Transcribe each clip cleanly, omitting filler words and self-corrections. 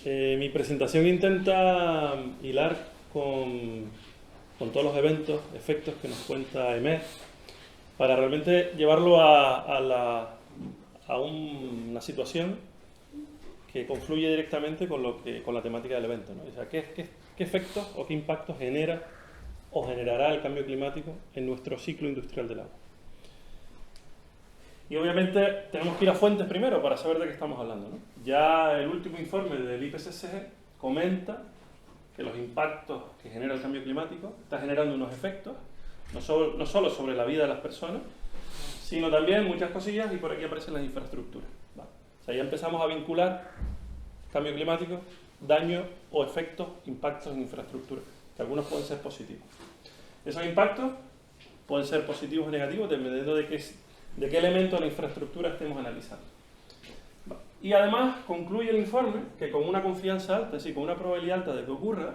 Mi presentación intenta hilar con todos los eventos, efectos que nos cuenta EMED, para realmente llevarlo a una situación que confluye directamente con la temática del evento, ¿no? O sea, ¿qué efectos o qué impactos genera o generará el cambio climático en nuestro ciclo industrial del agua? Y obviamente tenemos que ir a fuentes primero para saber de qué estamos hablando, ¿no? Ya el último informe del IPCC comenta que los impactos que genera el cambio climático está generando unos efectos, no solo sobre la vida de las personas, sino también muchas cosillas, y por aquí aparecen las infraestructuras, ¿vale? O sea, ya empezamos a vincular cambio climático, daño o efectos, impactos en infraestructura, que algunos pueden ser positivos. Esos impactos pueden ser positivos o negativos dependiendo de qué elemento de la infraestructura estemos analizando. Y además concluye el informe que con una confianza alta, es decir, con una probabilidad alta de que ocurra,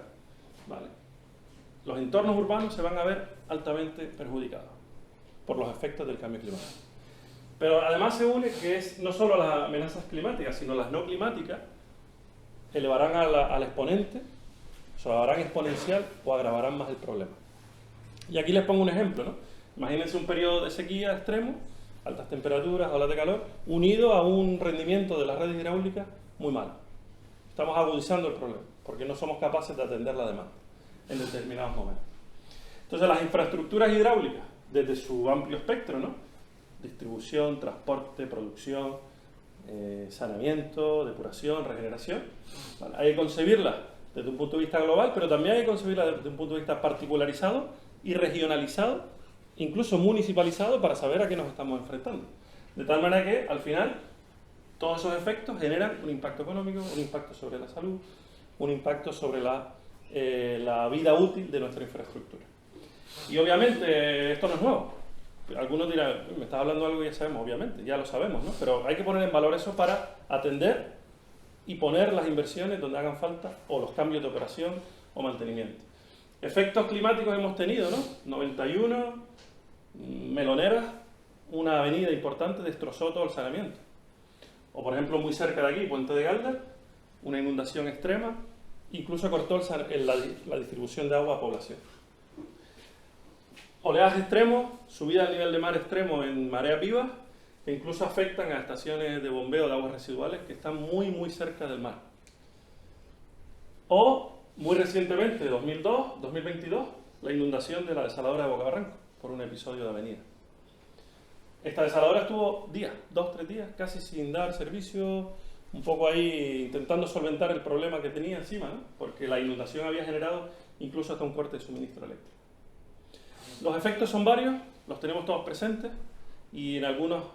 ¿vale?, los entornos urbanos se van a ver altamente perjudicados por los efectos del cambio climático. Pero además se une que es no solo las amenazas climáticas, sino las no climáticas elevarán al exponente, o harán exponencial o agravarán más el problema. Y aquí les pongo un ejemplo, ¿no? Imagínense un periodo de sequía extremo, altas temperaturas, olas de calor, unido a un rendimiento de las redes hidráulicas muy malo. Estamos agudizando el problema, porque no somos capaces de atender la demanda en determinados momentos. Entonces las infraestructuras hidráulicas, desde su amplio espectro, ¿no?, distribución, transporte, producción, saneamiento, depuración, regeneración, ¿vale?, hay que concebirlas desde un punto de vista global, pero también hay que concebirlas desde un punto de vista particularizado y regionalizado, incluso municipalizado, para saber a qué nos estamos enfrentando. De tal manera que, al final, todos esos efectos generan un impacto económico, un impacto sobre la salud, un impacto sobre la vida útil de nuestra infraestructura. Y obviamente esto no es nuevo. Algunos dirán, me estás hablando de algo que ya sabemos, obviamente, ya lo sabemos, ¿no? Pero hay que poner en valor eso para atender y poner las inversiones donde hagan falta, o los cambios de operación o mantenimiento. Efectos climáticos hemos tenido, ¿no? 91, Meloneras, una avenida importante, destrozó todo el saneamiento. O por ejemplo, muy cerca de aquí, Puente de Galda, una inundación extrema, incluso cortó la distribución de agua a población. Oleajes extremos, subida del nivel de mar extremo en mareas vivas, que incluso afectan a estaciones de bombeo de aguas residuales que están muy cerca del mar. O, muy recientemente, 2022, la inundación de la desaladora de Boca Barranco, por un episodio de avenida. Esta desaladora estuvo días, 2-3 días, casi sin dar servicio, un poco ahí intentando solventar el problema que tenía encima, ¿no?, porque la inundación había generado incluso hasta un corte de suministro eléctrico. Los efectos son varios, los tenemos todos presentes, y en algunos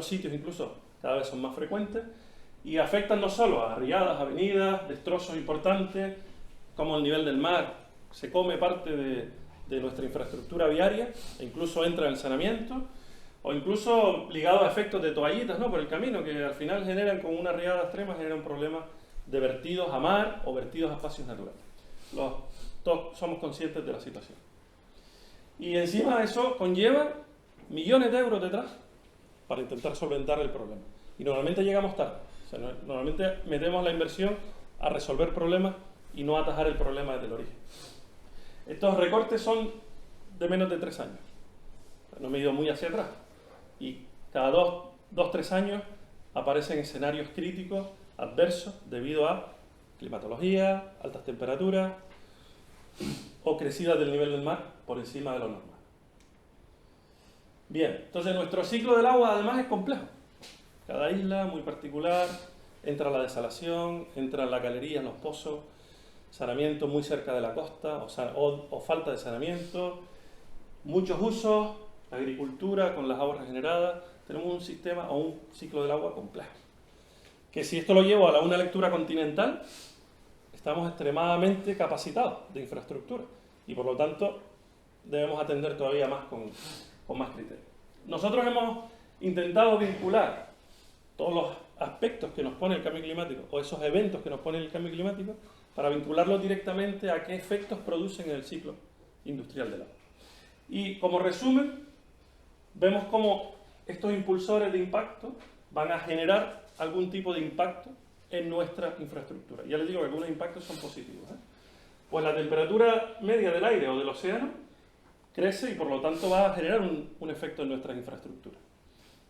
sitios incluso cada vez son más frecuentes, y afectan no solo a riadas, avenidas, destrozos importantes, como el nivel del mar se come parte de nuestra infraestructura viaria, e incluso entra en el saneamiento, o incluso ligado a efectos de toallitas, ¿no?, por el camino, que al final generan, con una riada extrema, generan problemas de vertidos a mar o vertidos a espacios naturales. Todos somos conscientes de la situación. Y encima eso conlleva millones de euros detrás para intentar solventar el problema. Y normalmente llegamos tarde. O sea, normalmente metemos la inversión a resolver problemas y no a atajar el problema desde el origen. Estos recortes son de menos de 3 años. No me he ido muy hacia atrás. Y cada 2-3 años aparecen escenarios críticos, adversos, debido a climatología, altas temperaturas o crecidas del nivel del mar por encima de lo normal. Bien, entonces nuestro ciclo del agua además es complejo. Cada isla muy particular, entra la desalación, entran las galerías, los pozos, saneamiento muy cerca de la costa o falta de saneamiento, muchos usos, agricultura con las aguas regeneradas. Tenemos un sistema o un ciclo del agua complejo. Que si esto lo llevo a una lectura continental, estamos extremadamente capacitados de infraestructura y por lo tanto debemos atender todavía más con más criterio. Nosotros hemos intentado vincular todos los aspectos que nos pone el cambio climático o esos eventos que nos pone el cambio climático para vincularlos directamente a qué efectos producen en el ciclo industrial del agua. Y como resumen, vemos cómo estos impulsores de impacto van a generar algún tipo de impacto en nuestra infraestructura. Ya les digo que algunos impactos son positivos, ¿eh? Pues la temperatura media del aire o del océano crece y por lo tanto va a generar un efecto en nuestras infraestructuras.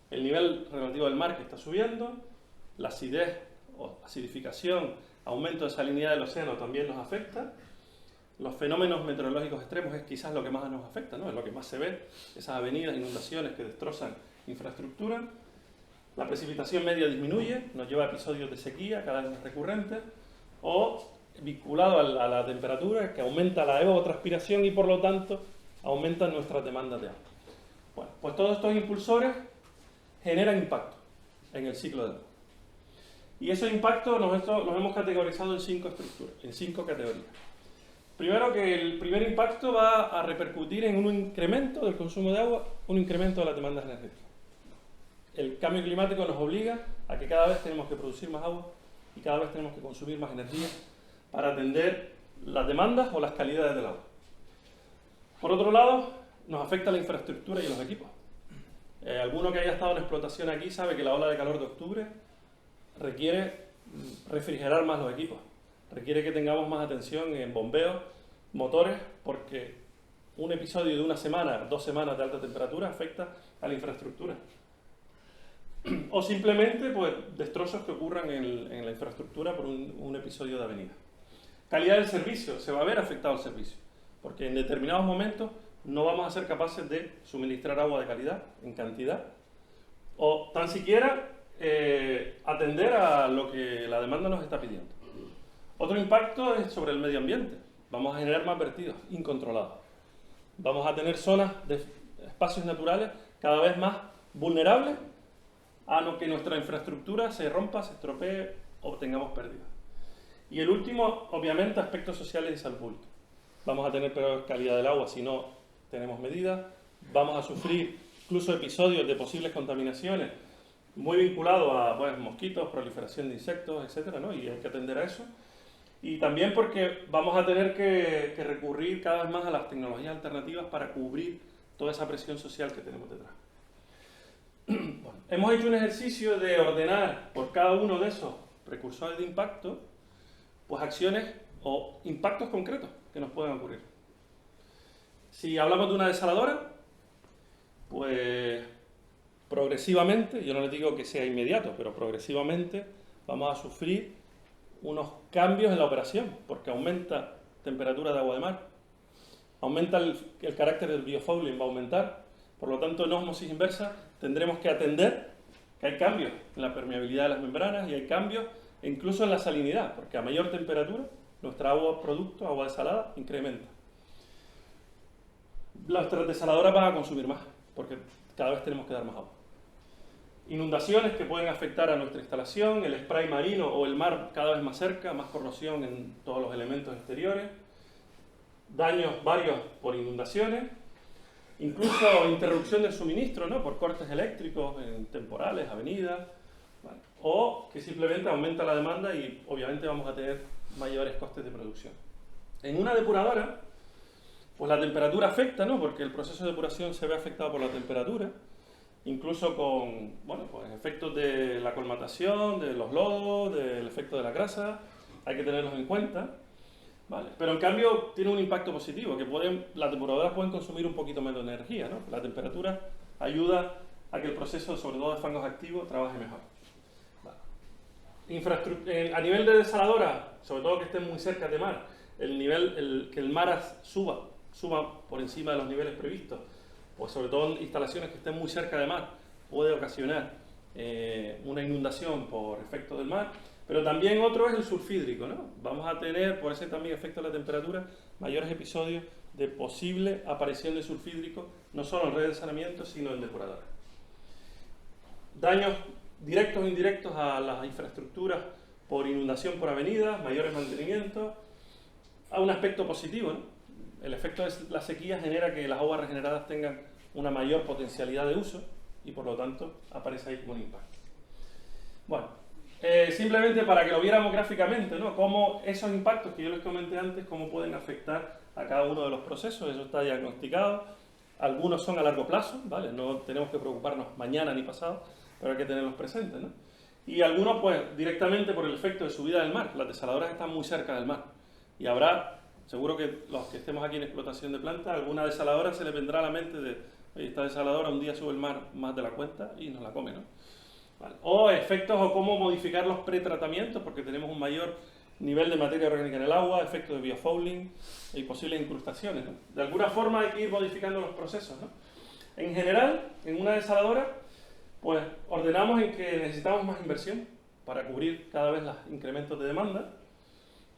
El nivel relativo del mar que está subiendo, la acidez o acidificación, aumento de salinidad del océano también nos afecta. Los fenómenos meteorológicos extremos es quizás lo que más nos afecta, ¿no? Es lo que más se ve, esas avenidas, inundaciones que destrozan infraestructura. La precipitación media disminuye, nos lleva a episodios de sequía cada vez más recurrentes, o vinculado a la temperatura, que aumenta la evapotranspiración y por lo tanto aumentan nuestras demandas de agua. Bueno, pues todos estos impulsores generan impacto en el ciclo del agua. Y esos impactos los hemos categorizado en 5 estructuras, en 5 categorías. Primero, que el primer impacto va a repercutir en un incremento del consumo de agua, un incremento de las demandas energéticas. El cambio climático nos obliga a que cada vez tenemos que producir más agua y cada vez tenemos que consumir más energía para atender las demandas o las calidades del agua. Por otro lado, nos afecta la infraestructura y los equipos. Alguno que haya estado en explotación aquí sabe que la ola de calor de octubre requiere refrigerar más los equipos. Requiere que tengamos más atención en bombeos, motores, porque un episodio de 1 semana, 2 semanas de alta temperatura afecta a la infraestructura. O simplemente pues, destrozos que ocurran en la infraestructura por un episodio de avenida. Calidad del servicio, se va a ver afectado el servicio, porque en determinados momentos no vamos a ser capaces de suministrar agua de calidad, en cantidad, o tan siquiera atender a lo que la demanda nos está pidiendo. Otro impacto es sobre el medio ambiente. Vamos a generar más vertidos incontrolados. Vamos a tener zonas de espacios naturales cada vez más vulnerables a lo que nuestra infraestructura se rompa, se estropee o tengamos pérdidas. Y el último, obviamente, aspectos sociales y salud pública. Vamos a tener peor calidad del agua si no tenemos medidas. Vamos a sufrir incluso episodios de posibles contaminaciones muy vinculados a mosquitos, proliferación de insectos, etcétera, ¿no? Y hay que atender a eso. Y también porque vamos a tener que recurrir cada vez más a las tecnologías alternativas para cubrir toda esa presión social que tenemos detrás. Bueno, hemos hecho un ejercicio de ordenar por cada uno de esos precursores de impacto, pues acciones o impactos concretos que nos pueden ocurrir. Si hablamos de una desaladora, pues progresivamente, yo no les digo que sea inmediato, pero progresivamente vamos a sufrir unos cambios en la operación, porque aumenta temperatura de agua de mar, aumenta el carácter del biofouling, va a aumentar, por lo tanto en ósmosis inversa tendremos que atender que hay cambios en la permeabilidad de las membranas y hay cambios incluso en la salinidad, porque a mayor temperatura nuestra agua producto, agua desalada, incrementa. Las desaladoras van a consumir más, porque cada vez tenemos que dar más agua. Inundaciones que pueden afectar a nuestra instalación, el spray marino o el mar cada vez más cerca, más corrosión en todos los elementos exteriores, daños varios por inundaciones, incluso interrupción del suministro, ¿no? Por cortes eléctricos en temporales, avenidas, ¿vale? O que simplemente aumenta la demanda y obviamente vamos a tener mayores costes de producción. En una depuradora, pues la temperatura afecta, ¿no? Porque el proceso de depuración se ve afectado por la temperatura, incluso con pues efectos de la colmatación, de los lodos, del efecto de la grasa, hay que tenerlos en cuenta, ¿vale? Pero en cambio tiene un impacto positivo, que las depuradoras pueden consumir un poquito menos de energía, ¿no? La temperatura ayuda a que el proceso, sobre todo de fangos activos, trabaje mejor. Vale. A nivel de desaladora, sobre todo que estén muy cerca de mar, que el mar suba por encima de los niveles previstos, pues sobre todo en instalaciones que estén muy cerca de mar, puede ocasionar una inundación por efecto del mar, pero también otro es el sulfídrico, ¿no? Vamos a tener, por ese también efecto de la temperatura, mayores episodios de posible aparición de sulfídrico, no solo en redes de saneamiento, sino en depuradoras. Daños directos e indirectos a las infraestructuras por inundación por avenidas, mayores mantenimientos, a un aspecto positivo, ¿no? El efecto de la sequía genera que las aguas regeneradas tengan una mayor potencialidad de uso y por lo tanto aparece ahí como un impacto. Bueno, simplemente para que lo viéramos gráficamente, ¿no? Cómo esos impactos que yo les comenté antes, cómo pueden afectar a cada uno de los procesos, eso está diagnosticado. Algunos son a largo plazo, ¿vale? No tenemos que preocuparnos mañana ni pasado, pero hay que tenerlos presentes, ¿no? y algunos pues directamente por el efecto de subida del mar. Las desaladoras están muy cerca del mar y habrá, seguro que los que estemos aquí en explotación de planta, alguna desaladora se les vendrá a la mente de, oye, esta desaladora un día sube el mar más de la cuenta y nos la come, ¿no? Vale. O efectos o cómo modificar los pretratamientos, porque tenemos un mayor nivel de materia orgánica en el agua, efectos de biofouling y posibles incrustaciones, ¿no? De alguna forma hay que ir modificando los procesos, ¿no? En general, en una desaladora, pues ordenamos en que necesitamos más inversión para cubrir cada vez los incrementos de demanda.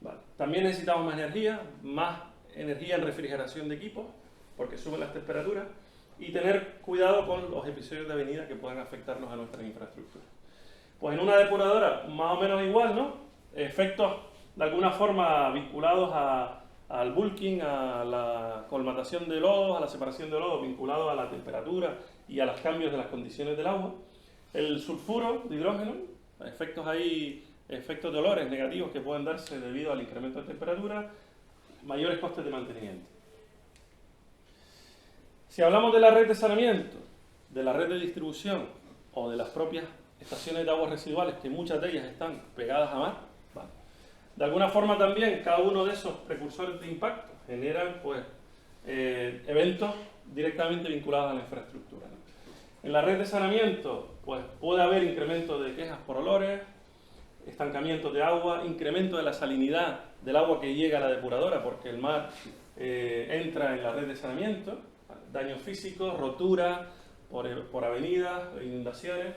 Vale. También necesitamos más energía en refrigeración de equipos, porque suben las temperaturas, y tener cuidado con los episodios de avenida que puedan afectarnos a nuestras infraestructuras. Pues en una depuradora más o menos igual, ¿no? Efectos de alguna forma vinculados al bulking, a la colmatación de lodos, a la separación de lodos, vinculados a la temperatura y a los cambios de las condiciones del agua. El sulfuro de hidrógeno, efectos de olores negativos que pueden darse debido al incremento de temperatura, mayores costes de mantenimiento. Si hablamos de la red de saneamiento, de la red de distribución o de las propias estaciones de aguas residuales, que muchas de ellas están pegadas a mar, ¿vale? De alguna forma también cada uno de esos precursores de impacto generan pues, eventos directamente vinculados a la infraestructura, ¿no? En la red de saneamiento pues, puede haber incremento de quejas por olores, estancamiento de agua, incremento de la salinidad del agua que llega a la depuradora porque el mar entra en la red de saneamiento, daños físicos, roturas por avenidas, inundaciones,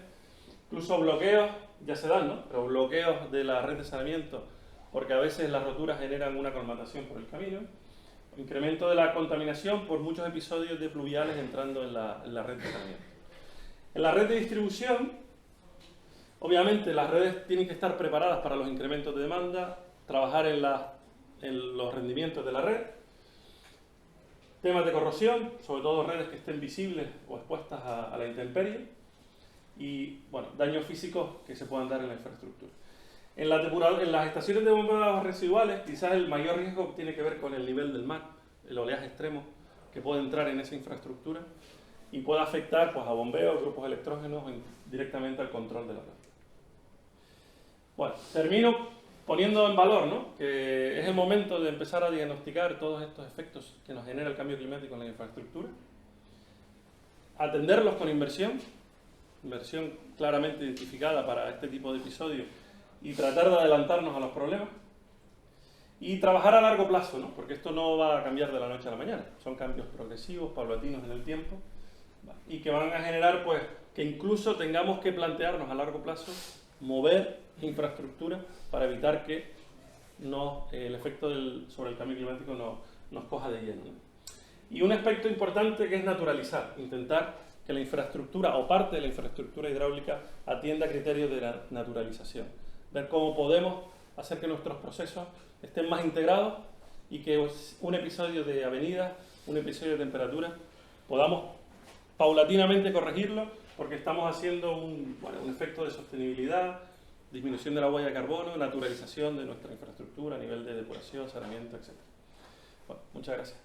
incluso bloqueos, ya se dan, ¿no? Pero bloqueos de la red de saneamiento porque a veces las roturas generan una colmatación por el camino, incremento de la contaminación por muchos episodios de pluviales entrando en la red de saneamiento. En la red de distribución, obviamente las redes tienen que estar preparadas para los incrementos de demanda, trabajar en los rendimientos de la red, temas de corrosión, sobre todo redes que estén visibles o expuestas a la intemperie, y bueno, daños físicos que se puedan dar en la infraestructura. En las estaciones de bombeo de aguas residuales, quizás el mayor riesgo tiene que ver con el nivel del mar, el oleaje extremo que puede entrar en esa infraestructura y puede afectar pues, a bombeos, grupos electrógenos directamente al control de la red. Bueno, termino poniendo en valor, ¿no? Que es el momento de empezar a diagnosticar todos estos efectos que nos genera el cambio climático en la infraestructura, atenderlos con inversión claramente identificada para este tipo de episodios y tratar de adelantarnos a los problemas y trabajar a largo plazo, ¿no? Porque esto no va a cambiar de la noche a la mañana, son cambios progresivos, paulatinos en el tiempo y que van a generar pues, que incluso tengamos que plantearnos a largo plazo mover infraestructura para evitar que el efecto sobre el cambio climático nos coja de lleno, ¿no? Y un aspecto importante que es naturalizar, intentar que la infraestructura o parte de la infraestructura hidráulica atienda criterios de la naturalización. Ver cómo podemos hacer que nuestros procesos estén más integrados y que un episodio de avenida, un episodio de temperatura, podamos paulatinamente corregirlo porque estamos haciendo un efecto de sostenibilidad, disminución de la huella de carbono, naturalización de nuestra infraestructura a nivel de depuración, saneamiento, etc. Bueno, muchas gracias.